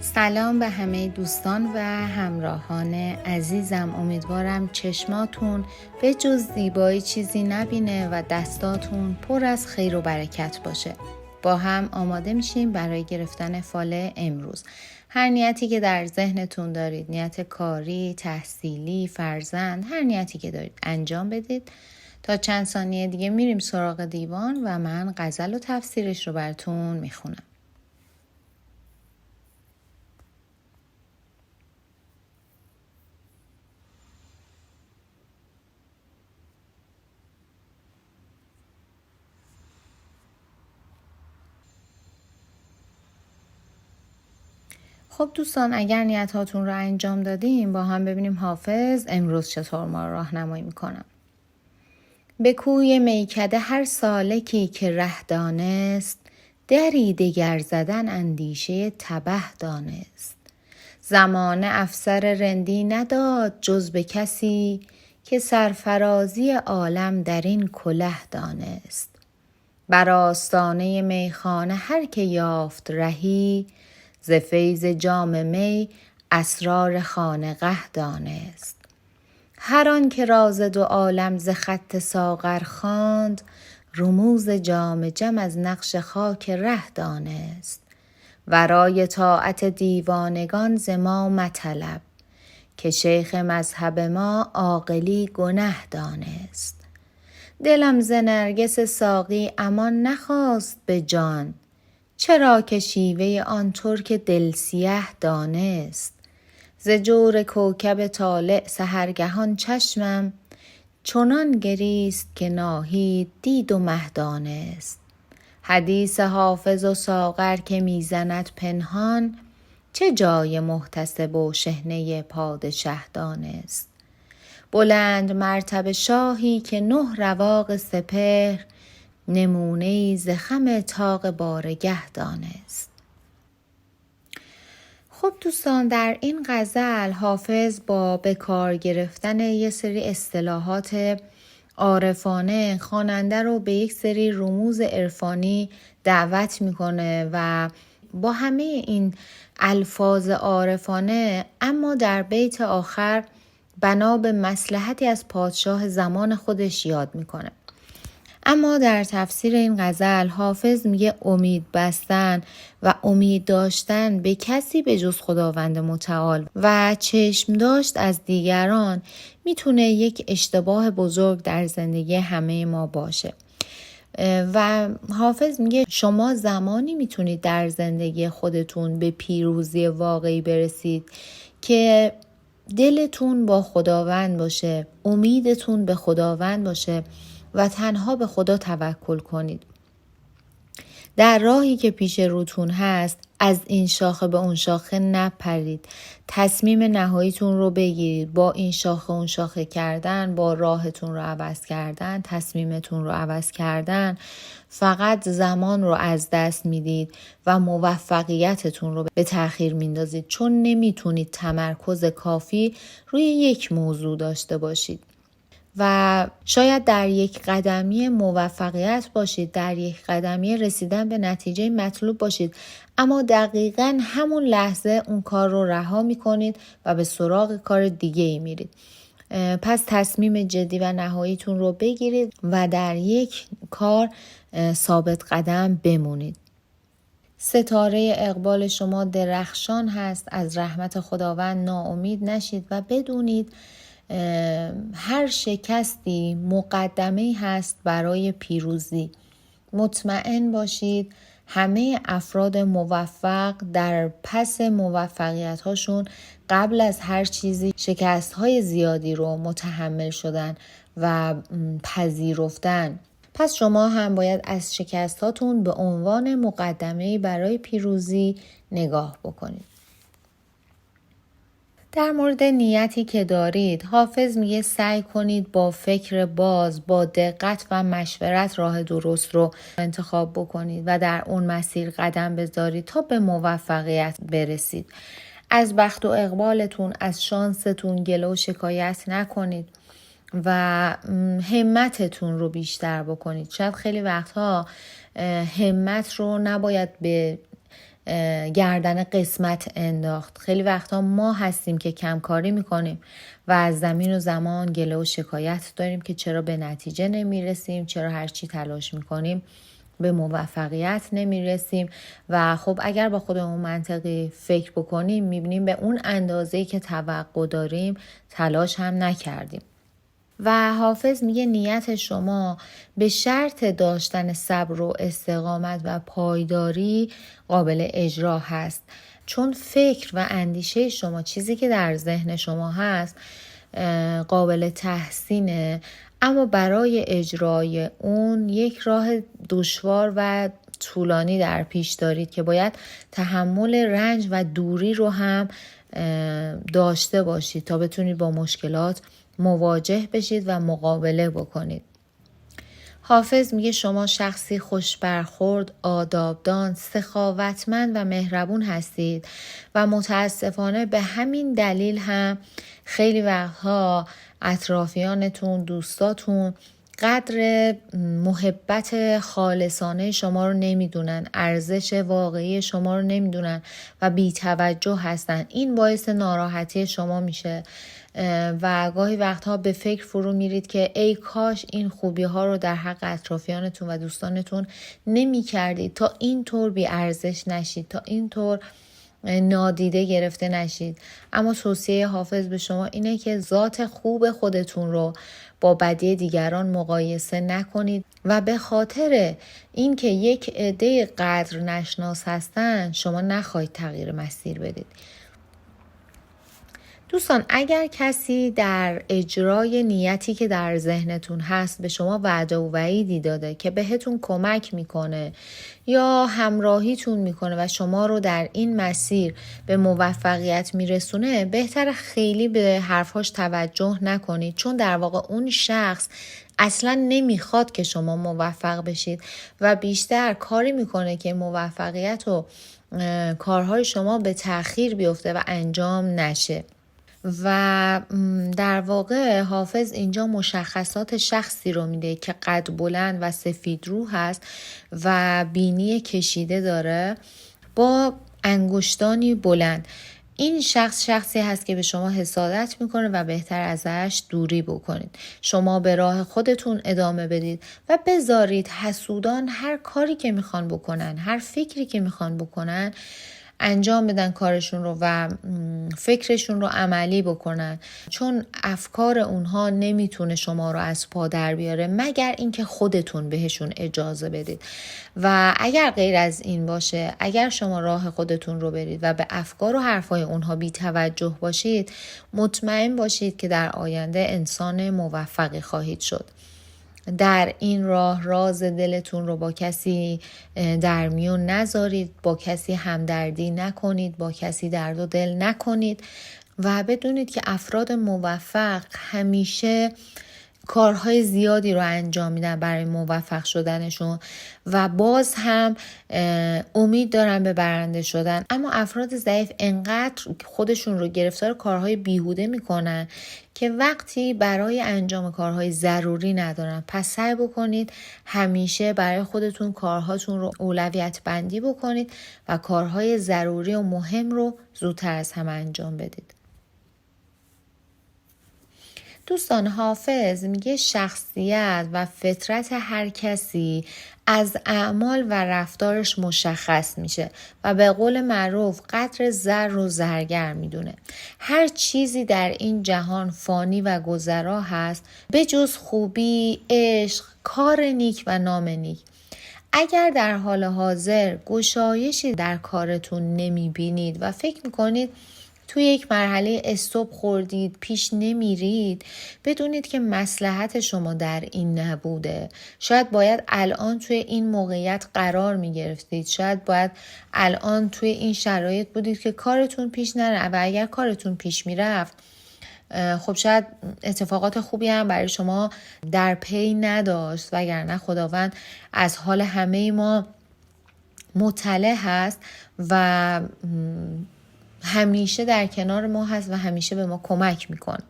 سلام به همه دوستان و همراهان عزیزم. امیدوارم چشماتون به جز زیبایی چیزی نبینه و دستاتون پر از خیر و برکت باشه. با هم آماده میشیم برای گرفتن فال امروز. هر نیتی که در ذهنتون دارید، نیت کاری، تحصیلی، فرزند، هر نیتی که دارید انجام بدید. تا چند ثانیه دیگه میریم سراغ دیوان و من غزل و تفسیرش رو براتون میخونم. خب دوستان، اگر نیت هاتون رو انجام دادیم با هم ببینیم حافظ امروز چطور ما رو راهنمایی میکنم. به کوی میکده هر سالکی که ره دانست، دری دگر زدن اندیشه تبه دانست. زمانه افسر رندی نداد جز به کسی، که سرفرازی عالم در این کله دانست. بر آستانه میخانه هر که یافت رهی، ز فیض جام می اسرار خانقه دانست. هر آن که راز دو عالم ز خط ساغر خواند، رموز جام جم از نقش خاک ره دانست. ورای طاعت دیوانگان ز ما مطلب، که شیخ مذهب ما عاقلی گنه دانست. دلم ز نرگس ساقی امان نخواست به جان، چرا که شیوه آن ترک دل سیه دانست. ز جور کوکب طالع سحرگهان چشمم، چنان گریست که ناهید دید و مه دانست. حدیث حافظ و ساغر که میزند پنهان، چه جای محتسب و شحنه پادشه دانست. بلند مرتبه شاهی که 9 رواق سپهر، نمونه‌ای ز خم طاق بارگه دانست. خب دوستان، در این غزل حافظ با به کار گرفتن یه سری اصطلاحات عارفانه خواننده رو به یک سری رموز عرفانی دعوت میکنه و با همه این الفاظ عارفانه، اما در بیت آخر بنا به مصلحتی از پادشاه زمان خودش یاد میکنه. اما در تفسیر این غزل حافظ میگه امید بستن و امید داشتن به کسی به جز خداوند متعال و چشم داشت از دیگران میتونه یک اشتباه بزرگ در زندگی همه ما باشه. و حافظ میگه شما زمانی میتونید در زندگی خودتون به پیروزی واقعی برسید که دلتون با خداوند باشه، امیدتون به خداوند باشه و تنها به خدا توکل کنید. در راهی که پیش روتون هست از این شاخه به اون شاخه نپرید. تصمیم نهاییتون رو بگیرید. با این شاخه اون شاخه کردن، با راهتون رو عوض کردن، تصمیمتون رو عوض کردن، فقط زمان رو از دست میدید و موفقیتتون رو به تأخیر میندازید، چون نمیتونید تمرکز کافی روی یک موضوع داشته باشید. و شاید در یک قدمی موفقیت باشید، در یک قدمی رسیدن به نتیجه مطلوب باشید، اما دقیقاً همون لحظه اون کار رو رها میکنید و به سراغ کار دیگه ای میرید. پس تصمیم جدی و نهاییتون رو بگیرید و در یک کار ثابت قدم بمونید. ستاره اقبال شما درخشان هست. از رحمت خداوند ناامید نشید و بدونید هر شکستی مقدمه‌ای هست برای پیروزی. مطمئن باشید همه افراد موفق در پس موفقیت هاشون قبل از هر چیزی شکست های زیادی رو متحمل شدن و پذیرفتن. پس شما هم باید از شکست هاتون به عنوان مقدمه‌ای برای پیروزی نگاه بکنید. در مورد نیتی که دارید حافظ میگه سعی کنید با فکر باز، با دقت و مشورت راه درست رو انتخاب بکنید و در اون مسیر قدم بذارید تا به موفقیت برسید. از بخت و اقبالتون، از شانستون گله و شکایت نکنید و همتتون رو بیشتر بکنید. شاید خیلی وقتها همت رو نباید به گردن قسمت انداخت. خیلی وقتا ما هستیم که کمکاری میکنیم و از زمین و زمان گله و شکایت داریم که چرا به نتیجه نمیرسیم، چرا هر چی تلاش میکنیم به موفقیت نمیرسیم. و خب اگر با خودمون منطقی فکر بکنیم میبینیم به اون اندازه‌ای که توقع داریم تلاش هم نکردیم. و حافظ میگه نیت شما به شرط داشتن صبر و استقامت و پایداری قابل اجرا هست، چون فکر و اندیشه شما، چیزی که در ذهن شما هست، قابل تحسینه، اما برای اجرای اون یک راه دشوار و طولانی در پیش دارید که باید تحمل رنج و دوری رو هم داشته باشید تا بتونید با مشکلات مواجه بشید و مقابله بکنید. حافظ میگه شما شخصی خوش برخورد، آدابدان، سخاوتمند و مهربون هستید و متاسفانه به همین دلیل هم خیلی وقتها اطرافیانتون، دوستاتون قدر محبت خالصانه شما رو نمیدونن، ارزش واقعی شما رو نمیدونن و بی توجه هستن. این باعث ناراحتی شما میشه و گاهی وقتها به فکر فرو میرید که ای کاش این خوبی ها رو در حق اطرافیانتون و دوستانتون نمی کردید تا اینطور بی ارزش نشید، تا اینطور نادیده گرفته نشید. اما توصیه حافظ به شما اینه که ذات خوب خودتون رو با بدی دیگران مقایسه نکنید و به خاطر اینکه یک عده قدر نشناس هستن شما نخواهید تغییر مسیر بدید. دوستان، اگر کسی در اجرای نیتی که در ذهنتون هست به شما وعده و وعیدی داده که بهتون کمک میکنه یا همراهیتون میکنه و شما رو در این مسیر به موفقیت میرسونه، بهتر خیلی به حرفاش توجه نکنید، چون در واقع اون شخص اصلا نمیخواد که شما موفق بشید و بیشتر کاری میکنه که موفقیت و کارهای شما به تأخیر بیفته و انجام نشه. و در واقع حافظ اینجا مشخصات شخصی رو میده که قد بلند و سفید رو هست و بینی کشیده داره با انگشتانی بلند. این شخصی هست که به شما حسادت میکنه و بهتر ازش دوری بکنید. شما به راه خودتون ادامه بدید و بذارید حسودان هر کاری که میخوان بکنن، هر فکری که میخوان بکنن انجام بدن کارشون رو و فکرشون رو عملی بکنن، چون افکار اونها نمیتونه شما رو از پا در بیاره مگر اینکه خودتون بهشون اجازه بدید. و اگر غیر از این باشه، اگر شما راه خودتون رو برید و به افکار و حرفای اونها بی توجه باشید، مطمئن باشید که در آینده انسان موفقی خواهید شد. در این راه راز دلتون رو با کسی در میون نذارید، با کسی همدردی نکنید، با کسی درد و دل نکنید و بدونید که افراد موفق همیشه کارهای زیادی رو انجام میدن برای موفق شدنشون و باز هم امید دارن به برنده شدن. اما افراد ضعیف انقدر خودشون رو گرفتار کارهای بیهوده میکنن که وقتی برای انجام کارهای ضروری ندارن. پس سعی بکنید همیشه برای خودتون کارهاتون رو اولویت بندی بکنید و کارهای ضروری و مهم رو زودتر از همه انجام بدید. دوستان، حافظ میگه شخصیت و فطرت هر کسی از اعمال و رفتارش مشخص میشه و به قول معروف قدر زر رو زرگر میدونه. هر چیزی در این جهان فانی و گذرا هست به جز خوبی، عشق، کار نیک و نام نیک. اگر در حال حاضر گشایشی در کارتون نمیبینید و فکر میکنید توی یک مرحله استوب خوردید، پیش نمیرید، بدونید که مصلحت شما در این نبوده. شاید باید الان توی این موقعیت قرار میگرفتید، شاید باید الان توی این شرایط بودید که کارتون پیش نره و اگر کارتون پیش میرفت خب شاید اتفاقات خوبی هم برای شما در پی نداشت، وگرنه خداوند از حال همه ما مطلع هست و همیشه در کنار ما هست و همیشه به ما کمک میکنه.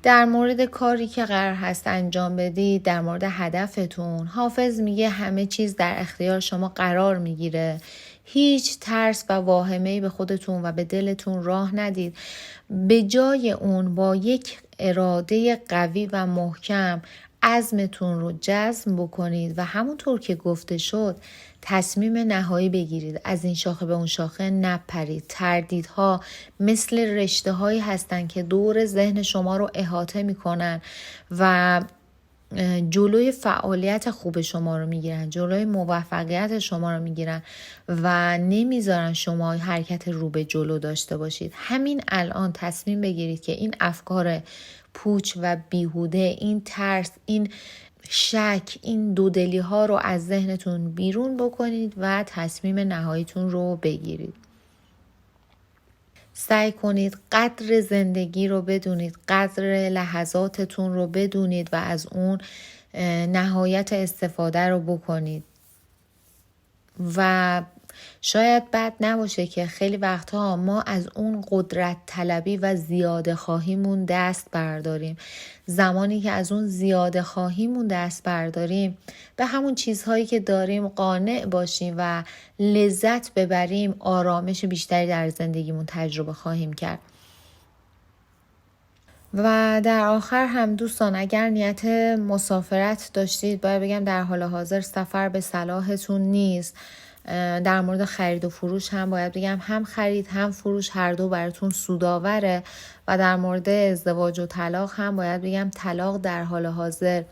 در مورد کاری که قرار هست انجام بدید، در مورد هدفتون، حافظ میگه همه چیز در اختیار شما قرار میگیره. هیچ ترس و واهمه‌ای به خودتون و به دلتون راه ندید. به جای اون با یک اراده قوی و محکم عزمتون رو جزم بکنید و همونطور که گفته شد تصمیم نهایی بگیرید. از این شاخه به اون شاخه نپرید. تردیدها مثل رشته هایی هستن که دور ذهن شما رو احاطه میکنن و جلوی فعالیت خوب شما رو میگیرن، جلوی موفقیت شما رو میگیرن و نمیذارن شما حرکت رو به جلو داشته باشید. همین الان تصمیم بگیرید که این افکار پوچ و بیهوده، این ترس، این شک، این دودلی ها رو از ذهنتون بیرون بکنید و تصمیم نهاییتون رو بگیرید. سعی کنید قدر زندگی رو بدونید، قدر لحظاتتون رو بدونید و از اون نهایت استفاده رو بکنید. و شاید بد نباشه که خیلی وقتها ما از اون قدرت طلبی و زیاده خواهیمون دست برداریم. زمانی که از اون زیاده خواهیمون دست برداریم به همون چیزهایی که داریم قانع باشیم و لذت ببریم، آرامش بیشتری در زندگیمون تجربه خواهیم کرد. و در آخر هم دوستان، اگر نیت مسافرت داشتید، باید بگم در حال حاضر سفر به صلاحتون نیست. در مورد خرید و فروش هم باید بگم هم خرید هم فروش هر دو براتون سودآوره. و در مورد ازدواج و طلاق هم باید بگم طلاق در حال حاضر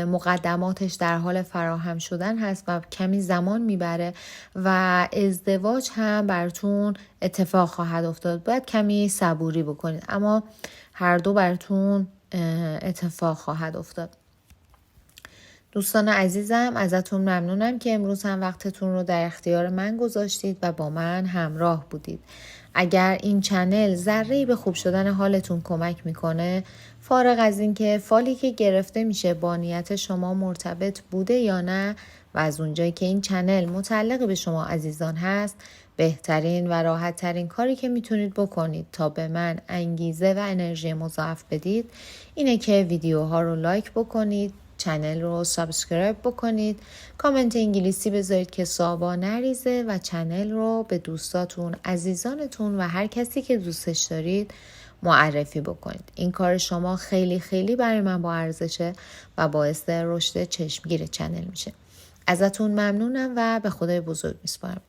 مقدماتش در حال فراهم شدن هست و کمی زمان میبره و ازدواج هم براتون اتفاق خواهد افتاد. باید کمی صبوری بکنید اما هر دو براتون اتفاق خواهد افتاد. دوستان عزیزم، ازتون ممنونم که امروز هم وقتتون رو در اختیار من گذاشتید و با من همراه بودید. اگر این چنل ذره‌ای به خوب شدن حالتون کمک میکنه، فارغ از این که فالی که گرفته میشه با نیت شما مرتبط بوده یا نه و از اونجایی که این چنل متعلق به شما عزیزان هست، بهترین و راحت ترین کاری که میتونید بکنید تا به من انگیزه و انرژی مضاعف بدید اینه که ویدیوها رو لایک بکنید، چنل رو سابسکرایب بکنید، کامنت انگلیسی بذارید که صابا نریزه و چنل رو به دوستاتون، عزیزانتون و هر کسی که دوستش دارید معرفی بکنید. این کار شما خیلی خیلی برای من با ارزشه و باعث رشد چشمگیر چنل میشه. ازتون ممنونم و به خدای بزرگ میسپارم.